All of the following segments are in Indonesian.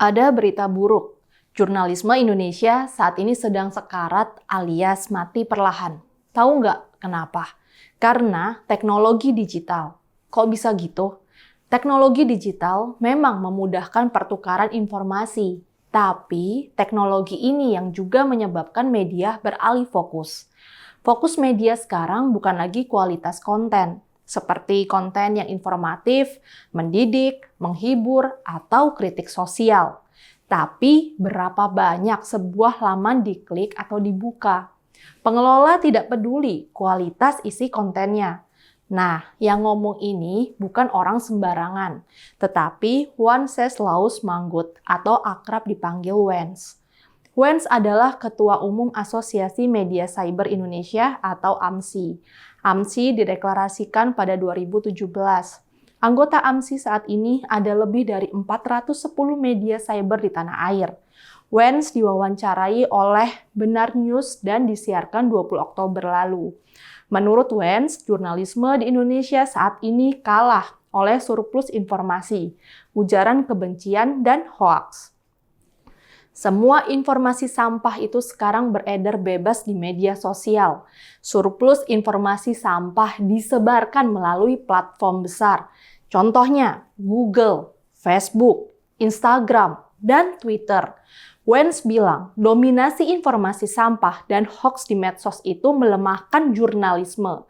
Ada berita buruk. Jurnalisme Indonesia saat ini sedang sekarat alias mati perlahan. Tahu nggak kenapa? Karena teknologi digital. Kok bisa gitu? Teknologi digital memang memudahkan pertukaran informasi, tapi teknologi ini yang juga menyebabkan media beralih fokus. Fokus media sekarang bukan lagi kualitas konten, seperti konten yang informatif, mendidik, menghibur, atau kritik sosial. Tapi berapa banyak sebuah laman diklik atau dibuka? Pengelola tidak peduli kualitas isi kontennya. Nah, yang ngomong ini bukan orang sembarangan, tetapi Wenceslaus Manggut atau akrab dipanggil Wens. Wens adalah Ketua Umum Asosiasi Media Cyber Indonesia atau AMSI. AMSI dideklarasikan pada 2017. Anggota AMSI saat ini ada lebih dari 410 media cyber di tanah air. Wens diwawancarai oleh Benar News dan disiarkan 20 Oktober lalu. Menurut Wens, jurnalisme di Indonesia saat ini kalah oleh surplus informasi, ujaran kebencian, dan hoaks. Semua informasi sampah itu sekarang beredar bebas di media sosial. Surplus informasi sampah disebarkan melalui platform besar. Contohnya Google, Facebook, Instagram, dan Twitter. Wens bilang, dominasi informasi sampah dan hoax di medsos itu melemahkan jurnalisme.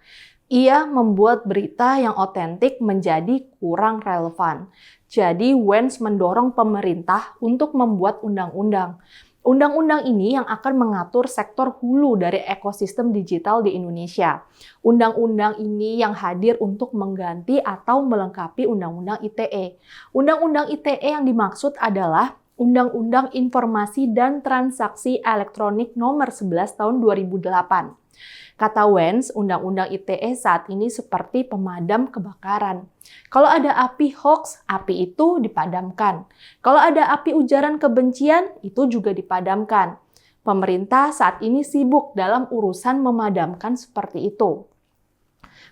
Ia membuat berita yang otentik menjadi kurang relevan. Jadi Wens mendorong pemerintah untuk membuat undang-undang. Undang-undang ini yang akan mengatur sektor hulu dari ekosistem digital di Indonesia. Undang-undang ini yang hadir untuk mengganti atau melengkapi Undang-Undang ITE. Undang-Undang ITE yang dimaksud adalah Undang-Undang Informasi dan Transaksi Elektronik Nomor 11 Tahun 2008. Kata Wens, Undang-Undang ITE saat ini seperti pemadam kebakaran. Kalau ada api hoax, api itu dipadamkan. Kalau ada api ujaran kebencian, itu juga dipadamkan. Pemerintah saat ini sibuk dalam urusan memadamkan seperti itu.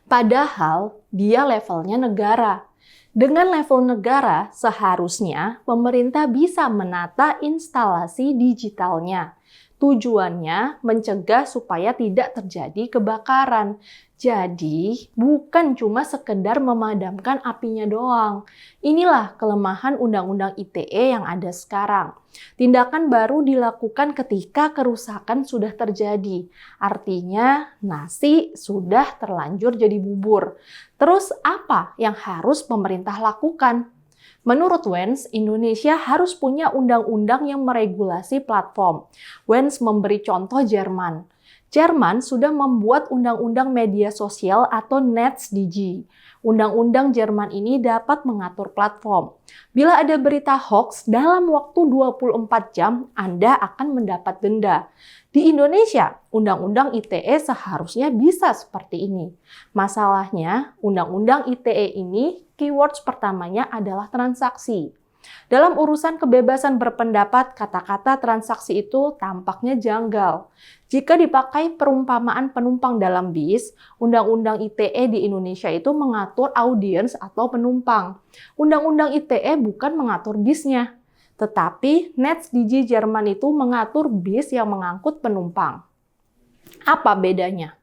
Padahal dia levelnya negara. Dengan level negara, seharusnya pemerintah bisa menata instalasi digitalnya. Tujuannya mencegah supaya tidak terjadi kebakaran. Jadi, bukan cuma sekedar memadamkan apinya doang. Inilah kelemahan Undang-Undang ITE yang ada sekarang. Tindakan baru dilakukan ketika kerusakan sudah terjadi. Artinya, nasi sudah terlanjur jadi bubur. Terus apa yang harus pemerintah lakukan? Menurut Wens, Indonesia harus punya undang-undang yang meregulasi platform. Wens memberi contoh Jerman. Jerman sudah membuat undang-undang media sosial atau NetzDG. Undang-undang Jerman ini dapat mengatur platform. Bila ada berita hoax, dalam waktu 24 jam Anda akan mendapat denda. Di Indonesia, Undang-Undang ITE seharusnya bisa seperti ini. Masalahnya, Undang-Undang ITE ini keywords pertamanya adalah transaksi. Dalam urusan kebebasan berpendapat, kata-kata transaksi itu tampaknya janggal. Jika dipakai perumpamaan penumpang dalam bis, Undang-Undang ITE di Indonesia itu mengatur audiens atau penumpang. Undang-Undang ITE bukan mengatur bisnya, tetapi NetzDG Jerman itu mengatur bis yang mengangkut penumpang. Apa bedanya?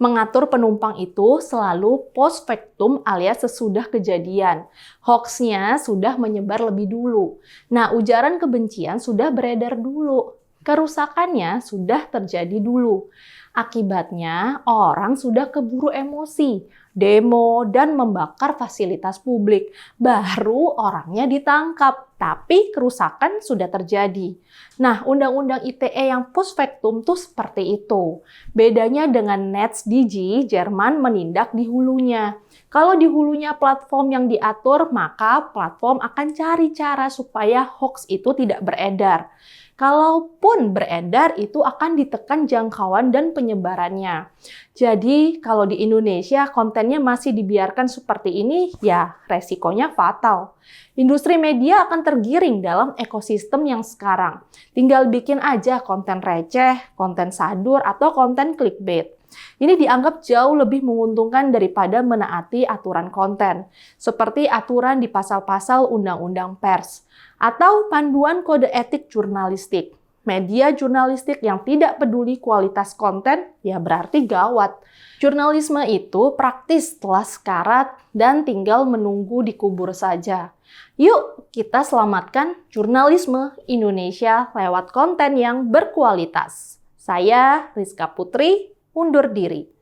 Mengatur penumpang itu selalu post factum alias sesudah kejadian. Hoaxnya sudah menyebar lebih dulu. Nah, ujaran kebencian sudah beredar dulu. Kerusakannya sudah terjadi dulu. Akibatnya, orang sudah keburu emosi, demo, dan membakar fasilitas publik. Baru orangnya ditangkap, tapi kerusakan sudah terjadi. Nah, Undang-Undang ITE yang post factum tuh seperti itu. Bedanya dengan NetzDG, Jerman menindak di hulunya. Kalau di hulunya platform yang diatur, maka platform akan cari cara supaya hoax itu tidak beredar. Kalaupun beredar, itu akan ditekan jangkauan dan penyebarannya. Jadi, kalau di Indonesia kontennya masih dibiarkan seperti ini, ya resikonya fatal. Industri media akan tergiring dalam ekosistem yang sekarang. Tinggal bikin aja konten receh, konten sadur, atau konten clickbait. Ini dianggap jauh lebih menguntungkan daripada menaati aturan konten, seperti aturan di pasal-pasal Undang-Undang Pers, atau panduan kode etik jurnalistik. Media jurnalistik yang tidak peduli kualitas konten, ya berarti gawat. Jurnalisme itu praktis setelah sekarat dan tinggal menunggu dikubur saja. Yuk kita selamatkan jurnalisme Indonesia lewat konten yang berkualitas. Saya Rizka Putri, undur diri.